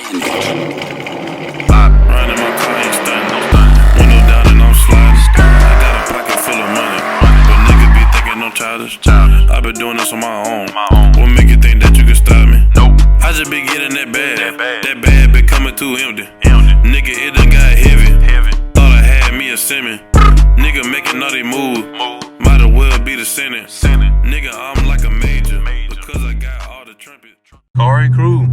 Riding my car, ain't stunting. Window down and I'm sliding. I got a pocket full of money, but niggas be thinking I'm childish. I been doing this on my own. What make you think that you can stop me? Nope. I just be getting that bad. That bad been coming too empty. Nigga, it done got heavy. Thought I had me a Simmons. Nigga making all they moves. Might as well be the Senate. Nigga, I'm like a major because I got all the trumpets. Cari crew,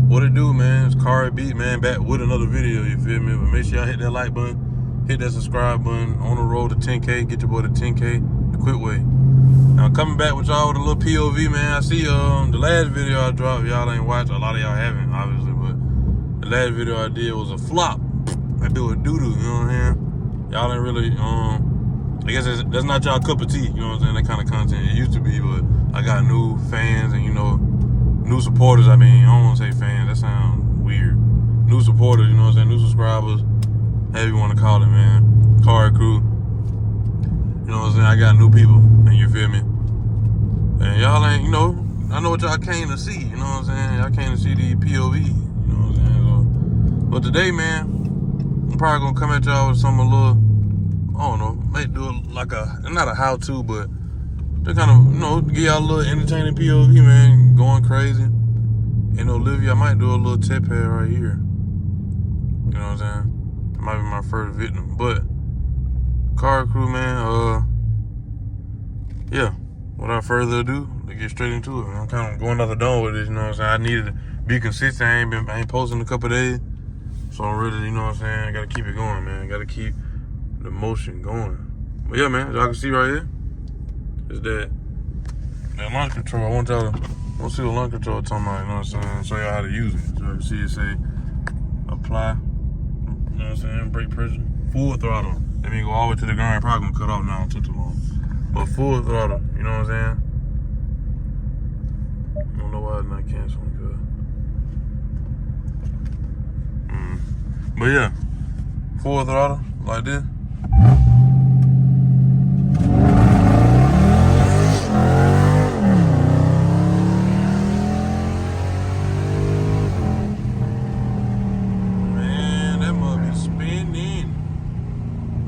what it do, man? It's Cari Beat, man, back with another video, you feel me? But make sure y'all hit that like button, hit that subscribe button. On the road to 10K, get your boy to 10K the quick way. Now coming back with y'all with a little POV, man. I see the last video I dropped, y'all ain't watched. A lot of y'all haven't, obviously, but the last video I did was a flop. I do a doo-doo, you know what I'm saying? Y'all ain't really, I guess that's not y'all cup of tea, you know what I'm saying? That kind of content it used to be, but I got new fans and, you know, new supporters. I mean, I don't want to say fans, that sounds weird. New supporters, you know what I'm saying? New subscribers, however you want to call it, man. Cari crew, you know what I'm saying? I got new people, and you feel me? And y'all ain't, you know, I know what y'all came to see, you know what I'm saying? Y'all came to see the POV, you know what I'm saying? So, but today, man, I'm probably going to come at y'all with some a little, I don't know, maybe do it like a, not a how-to, but to kind of, you know, give y'all a little entertaining POV, man, going crazy. And Olivia, I might do a little tip pad right here. You know what I'm saying? It might be my first victim. But, Cari crew, man, yeah, without further ado, let's get straight into it, man. I'm kind of going out the door with this, you know what I'm saying? I needed to be consistent. I ain't posting in a couple days. So I'm ready, you know what I'm saying? I gotta keep it going, man. I gotta keep the motion going. But yeah, man, as y'all can see right here, is that launch control. I want y'all to see what launch control talking about, you know what I'm saying? Show y'all how to use it. So you can see it say apply, you know what I'm saying, brake pressure, full throttle. Let me go all the way to the ground. Probably gonna cut off now, it took too long. But full throttle, you know what I'm saying? I don't know why it's not canceling, good. But yeah, full throttle, like this.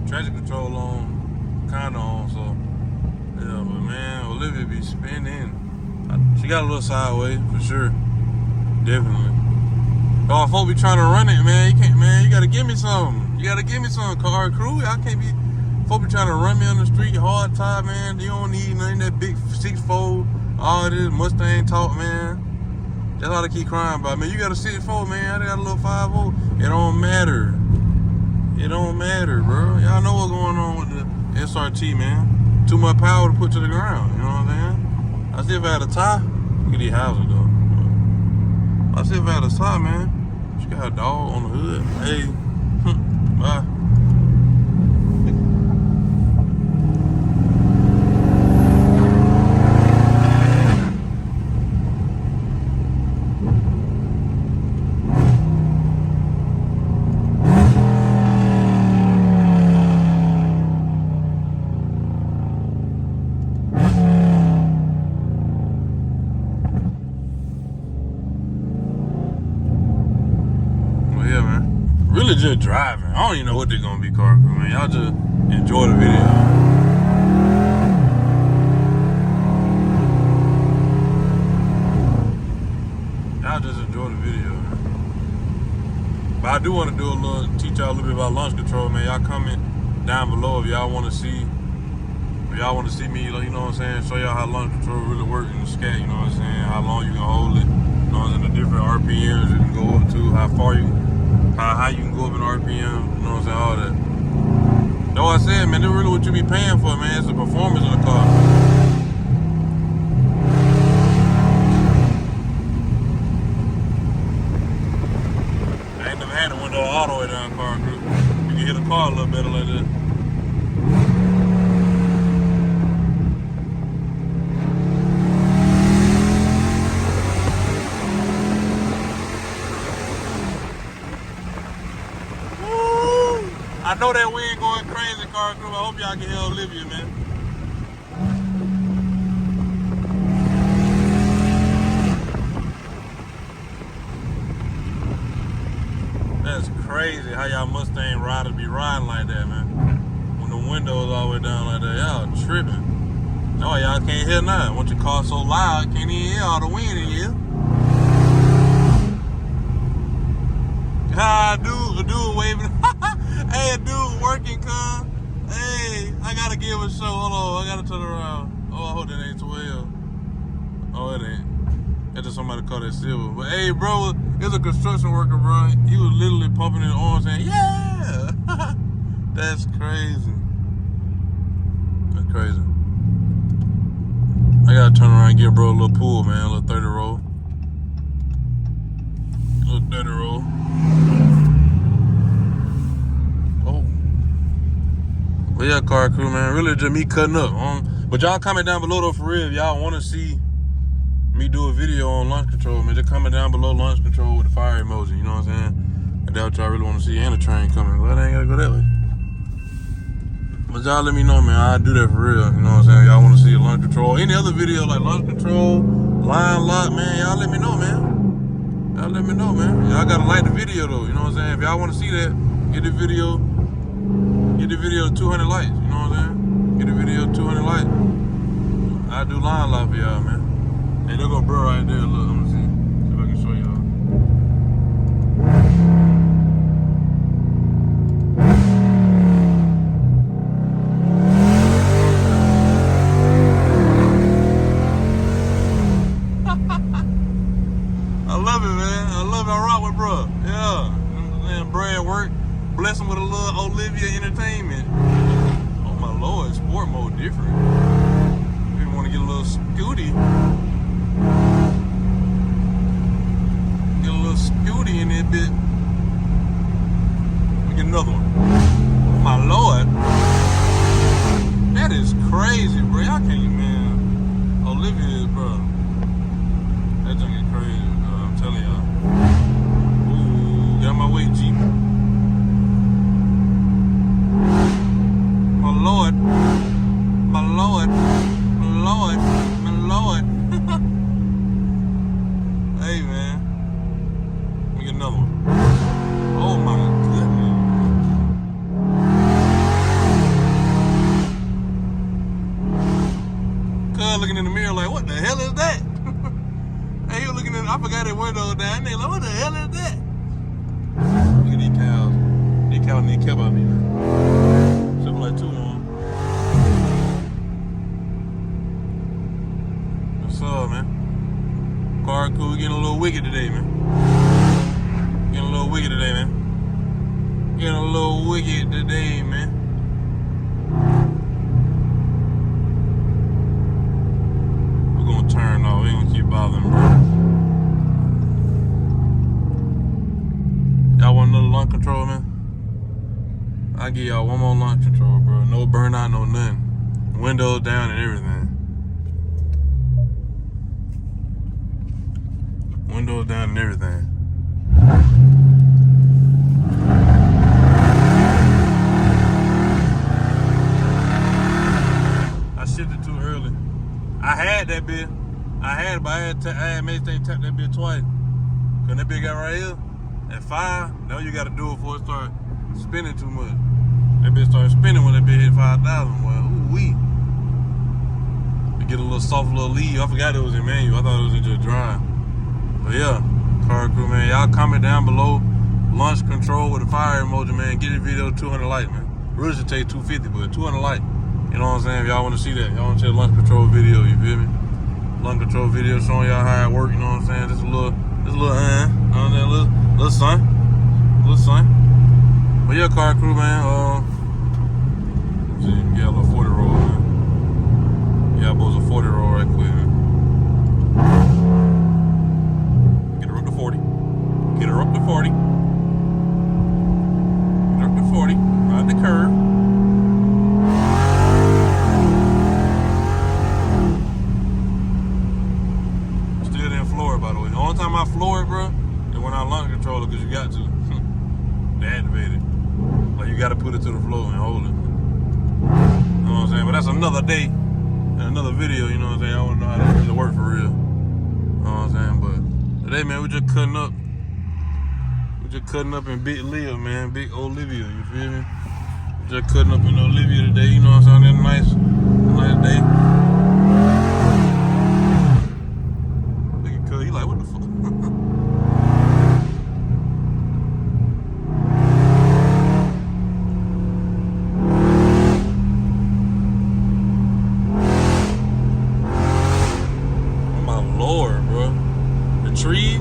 Traction control on, kinda on, so yeah, but man, Olivia be spinning. She got a little sideways for sure, definitely. Oh, folks be trying to run it, man. You can't, man. You gotta give me some. You gotta give me some, Cari crew. I can't be. Folks be trying to run me on the street, hard tie, man. You don't need nothing that big 6'4", all this Mustang talk, man. That's all I keep crying about, man. You got a 6'4", man. I got a little 5'0". It don't matter. It don't matter, bro. Y'all know what's going on with the SRT, man. Too much power to put to the ground, you know what I'm saying? I see if I had a tie. Look at these houses, though. I see if I had a tie, man. She got a dog on the hood. Hey, bye. Really just driving. I don't even know what they're gonna be, Cari crew, man. Y'all just enjoy the video. Y'all just enjoy the video, man. But I do want to do a little, teach y'all a little bit about launch control, man. Y'all comment down below if y'all want to see, me, you know what I'm saying, show y'all how launch control really works in the Scat, you know what I'm saying, how long you can hold it, you know what I'm saying, the different RPMs you can go up to, how far you, how you can go up in RPM, you know what I'm saying, all that. That's what I said, man, that's really what you be paying for, man. It's the performance of the car. I ain't never had a window all the way down, Cari crew. You can hit a car a little better like that. I know that wind going crazy, Cari crew. I hope y'all can hear Olivia, man. how y'all Mustang riders be riding like that, man. When the windows all the way down like that, y'all tripping. That's why y'all can't hear nothing. Once your car so loud, can't even hear all the wind in here. Ah, dude waving. Hey, a dude working, cuz. Hey, I gotta give a show. Hold on, I gotta turn around. Oh, I hope that ain't 12. Oh, it ain't. That's just somebody called that silver. But hey, bro, it's a construction worker, bro. He was literally pumping his arms saying, yeah! That's crazy. That's crazy. I gotta turn around and give bro a little pull, man. A little 30 roll. A little 30 roll. Oh. But yeah, car crew, man. Really just me cutting up. But y'all comment down below, though, for real. If y'all want to see me do a video on launch control, man, just comment down below launch control with the fire emoji. You know what I'm saying? And that's what y'all really want to see. And the train coming. Well, I ain't gotta go that way. But y'all let me know, man. I'll do that for real. You know what I'm saying? Y'all want to see a launch control. Any other video like launch control, line lock, man, y'all let me know, man. Y'all let me know, man. Y'all gotta like the video, though. You know what I'm saying? If y'all want to see that, get the video 200 likes. You know what I'm saying? Get the video 200 likes. I'll do line lock for y'all, man. Hey, there go bro right there. Look, let me see. See if I can show y'all. I love it, man. I love it. I rock with bro. Yeah. Man, bro at work. Bless him with a little Olivia entertainment. Oh my lord, sport mode different. You want to get a little scooty. Get a little scooty in that bit. Let me get another one. Oh my lord. That is crazy, bro. Y'all can't even. Olivia is, bro. That junk is crazy, bro. I'm telling y'all. Ooh, get out my way, Jeep. My lord. My lord. My lord. My lord. Hey, man. Let me get another one. Oh, my goodness. Cuz looking in the mirror like, what the hell is that? Hey, he was looking in, I forgot that window down there. Like, what the hell is that? Look at these cows. These cows need kept by me, man. Something like 2 on. What's up, man? Car cool, getting a little wicked today, man. Getting a little wicked today, man. Getting a little wicked today, man. We're gonna turn off. We ain't gonna keep bothering, bro. Y'all want another launch control, man? I'll give y'all one more launch control, bro. No burnout, no nothing. Windows down and everything. Windows down and everything. I shifted too early. I had that bit. I had it, but I had made things tap that bit twice. Cause that bit got right here at 5. Now you gotta do it before it start spinning too much. That bit started spinning when that bit hit 5,000. Well, ooh wee. To get a little soft little leave. I forgot it was in manual. I thought it was in just drive. But yeah, car crew, man, y'all comment down below. Launch control with the fire emoji, man. Get the video 200 likes, man. Really should take 250, but 200 likes. You know what I'm saying? If y'all want to see that, y'all want to see a launch control video, you feel me? Launch control video showing y'all how it work, you know what I'm saying? Just a little, you know what I'm saying? Little son. But yeah, car crew, man, let's see, yeah, a little 40 roll, man. Yeah, I boys a 40 roll right quick, man. Get her up to 40. Get her up to 40. Get her up to 40. Ride the curve. Still didn't floor it, by the way. The only time I floor it, bro, is when I launch controller, because you got to. To activate it. Like, you got to put it to the floor and hold it. You know what I'm saying? But that's another day and another video, you know what I'm saying? I don't know how that really work for real. You know what I'm saying? But today, man, we just cutting up. We just cutting up in Big Leah, man. Big Olivia, you feel me? Just cutting up in Olivia today, you know what I'm saying? Nice day. Look at Cuz, he like, what the fuck? Lord, bro. The trees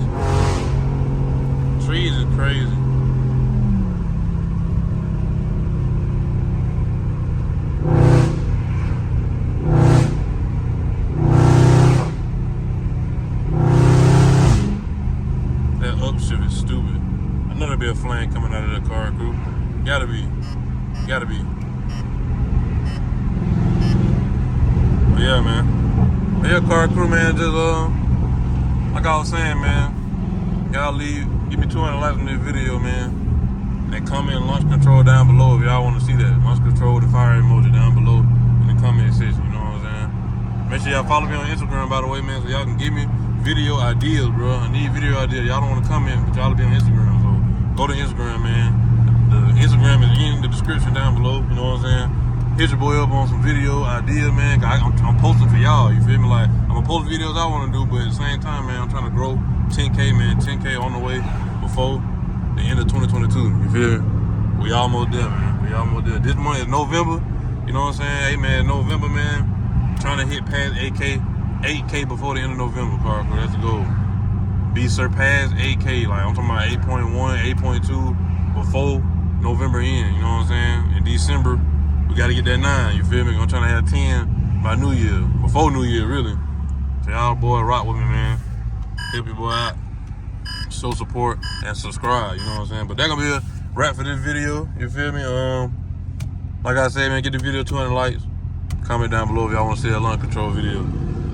is crazy. That upshift is stupid. I know there'll be a flame coming out of the car crew. Gotta be. But yeah, man. Yeah, car crew, man, just like I was saying, man, y'all give me 200 likes on this video, man, and comment launch control down below if y'all want to see that. Launch control with the fire emoji down below in the comment section, you know what I'm saying? Make sure y'all follow me on Instagram, by the way, man, so y'all can give me video ideas, bro. I need video ideas. Y'all don't want to comment, but y'all will be on Instagram, so go to Instagram, man. The Instagram is in the description down below, you know what I'm saying? Hit your boy up on some video ideas, man. I'm posting for y'all, you feel me? Like, I'm gonna post videos I wanna do, but at the same time, man, I'm trying to grow 10K, man. 10K on the way before the end of 2022, you feel me? We almost there, man. We almost there. This month is November, you know what I'm saying? Hey, man, November, man. Trying to hit past 8K before the end of November, car. That's the goal. Be surpassed 8K, like, I'm talking about 8.1, 8.2 before November end, you know what I'm saying? In December, we gotta get that 9, you feel me? I'm trying to have 10 by New Year, before New Year, really. So y'all boy rock with me, man. Help your boy out, show support, and subscribe, you know what I'm saying? But that gonna be a wrap for this video, you feel me? Like I said, man, get the video 200 likes. Comment down below if y'all wanna see a launch control video.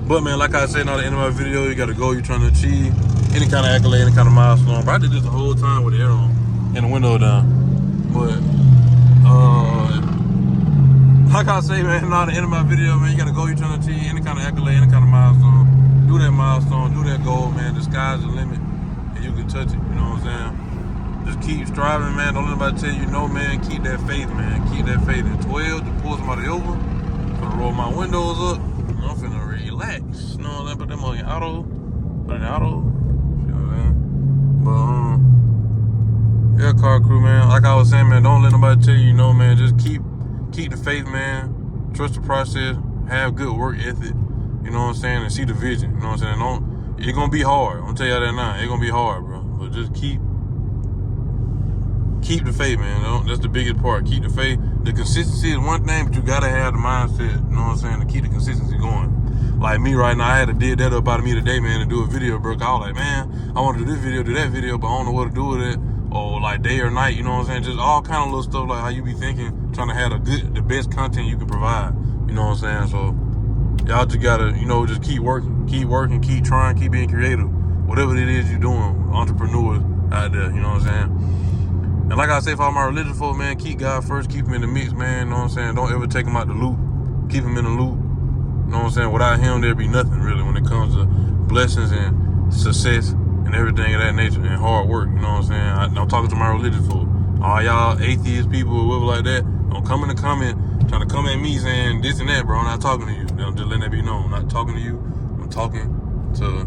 But man, like I said, now the end of my video, you got a goal you're trying to achieve, any kind of accolade, any kind of milestone. Bro, I did this the whole time with the air on and the window down. But, like I say, man, now the end of my video, man, you got a goal you're trying to achieve, any kind of accolade, any kind of milestone. Do that milestone, do that goal, man. The sky's the limit, and you can touch it, you know what I'm saying? Just keep striving, man. Don't let nobody tell you no, man. Keep that faith, man. Keep that faith. At 12, to pull somebody over, I'm gonna roll my windows up, and I'm finna relax. You know what I'm saying? Put them on your auto, put it in the auto, you know what I'm saying? But, yeah, car crew, man. Like I was saying, man, don't let nobody tell you no, man. Just keep the faith, man. Trust the process. Have good work ethic. You know what I'm saying? And see the vision. You know what I'm saying? It's gonna be hard. I'm gonna tell you that now. It's gonna be hard, bro. But just keep the faith, man. That's the biggest part. Keep the faith. The consistency is one thing, but you gotta have the mindset. You know what I'm saying? To keep the consistency going. Like me right now, I had to dig that up out of me today, man, and do a video, bro. I was like, man, I want to do this video, do that video, but I don't know what to do with it. Or like day or night, you know what I'm saying? Just all kind of little stuff, like how you be thinking, trying to have the best content you can provide. You know what I'm saying? So y'all just gotta, you know, just keep working, keep trying, keep being creative. Whatever it is you're doing, entrepreneurs out there, you know what I'm saying? And like I say, for all my religious folk, man, keep God first, keep him in the mix, man, you know what I'm saying? Don't ever take him out the loop. Keep him in the loop. You know what I'm saying? Without him, there'd be nothing, really, when it comes to blessings and success and everything of that nature, and hard work, you know what I'm saying? I'm talking to my religious folk. All y'all atheist people or whatever like that, don't come in the comment trying to come at me saying this and that, bro. I'm not talking to you. I'm just letting that be known. I'm not talking to you. I'm talking to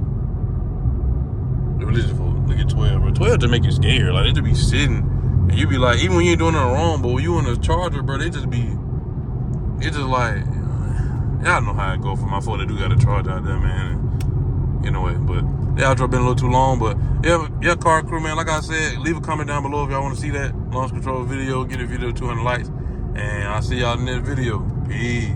the religious folk. Look at 12, bro. 12 to make you scared. Like, they just be sitting, and you be like, even when you ain't doing nothing wrong, but when you in a charger, bro, it's just like, y'all know how it go for my folk that do got a charge out there, man. Anyway, but the outro been a little too long, but yeah, car crew, man, like I said, leave a comment down below if y'all want to see that launch control video. Get a video 200 likes, and I'll see y'all in the next video. Peace.